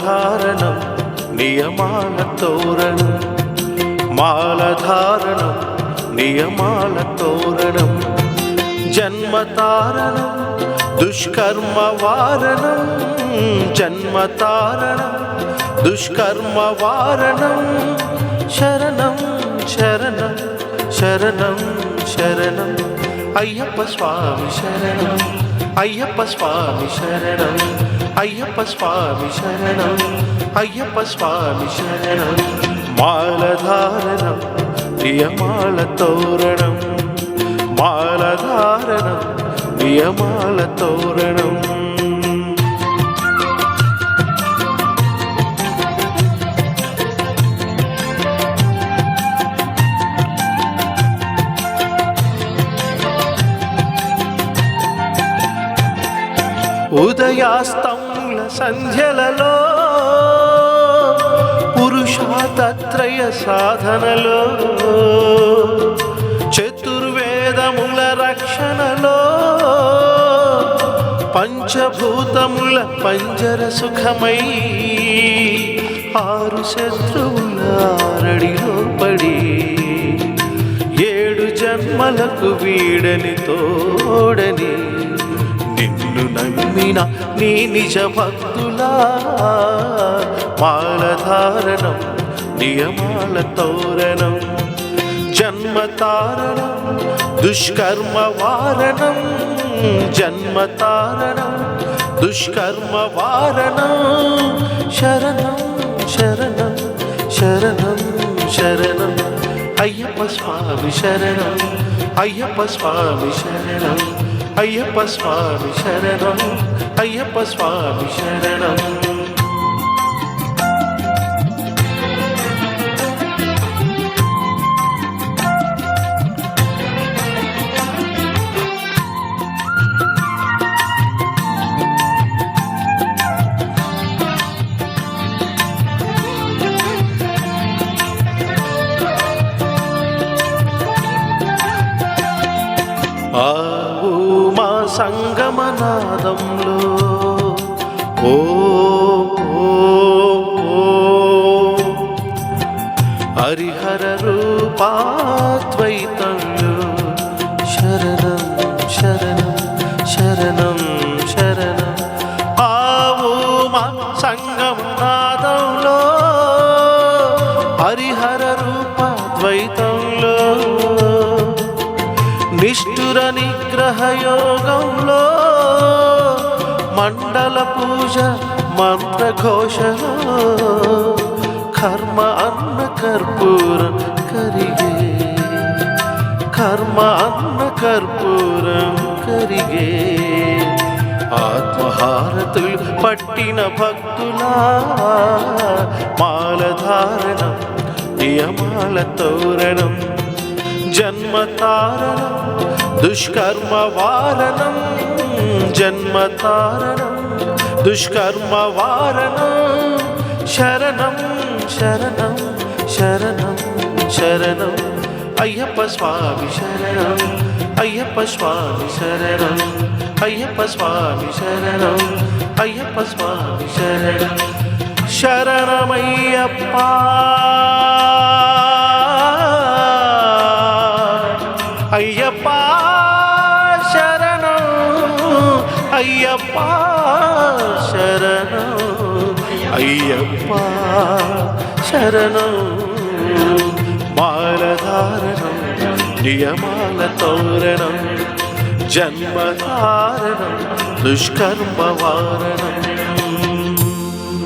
మాలధారణం నియమాల తోరణం, మాలధారణం నియమాల తోరణం, జన్మతారణం దుష్కర్మ వారణం, జన్మతారణం దుష్కర్మ వారణం, శరణం శరణం శరణం శరణం అయ్యప్ప స్వామి శరణం, అయ్యప్ప స్వామి శరణం, అయ్యప్ప స్వామి శరణం, అయ్యప్ప స్వామి శరణం. మాలధారణం నియమాల తోరణం, మాలధారణం నియమాల తోరణం. ఉదయాస్తముల సంధ్యలలో పురుషాతత్రయ సాధనలో, చతుర్వేదముల రక్షణలో, పంచభూతముల పంజర సుఖమై, ఆరు శత్రువుల ఆరడిలో పడి, ఏడు జన్మలకు వీడని తోడని, నిన్ను నమ్మిన నీ నిజ భక్తులా. మాలధారణం నియమాల తోరణం, జన్మతారణం దుష్కర్మ వారణం, జన్మతారణం దుష్కర్మ వారణం, శరణం శరణం శరణం శరణం అయ్యప్ప స్వామి శరణం, అయ్యప్ప స్వామి శరణం, అయ్యప్ప స్వామి శరణం, అయ్యప్ప స్వామి శరణం. ఆవు మా సంగమనాదంలో ఓ హరిహర రూపాద్వైతంలో, శరణం శరణం శరణం శరణం. ఆవు మా సంగమనాదంలో హరిహర రూపాద్వైతంలో, నిష్ఠుర నిగ్రహ యోగంలో, మండల పూజ మంత్రఘోషలో, కర్మ అన్న కర్పూరం కరిగే, కర్మ అన్న కర్పూరం కరిగే, ఆత్మహారతులు పట్టిన భక్తులా. మాలధారణం నియమాల తోరణం, జన్మతారణం దుష్కర్మ వారణం, జన్మతారణం దుష్కర్మ వారణం, శరణం శరణం శరణం శరణం అయ్యప్ప స్వామి శరణం, అయ్యప్ప స్వామి శరణం, అయ్యప్ప స్వామి శరణం, అయ్యప్ప స్వామి శరణం. శరణమయ్యప్ప అయ్యప్ప శరణం, అయ్యప్ప శరణం, అయ్యప్ప శరణం. మాలధారణం నియమాల తోరణం, జన్మధారణం దుష్కర్మ వారణం.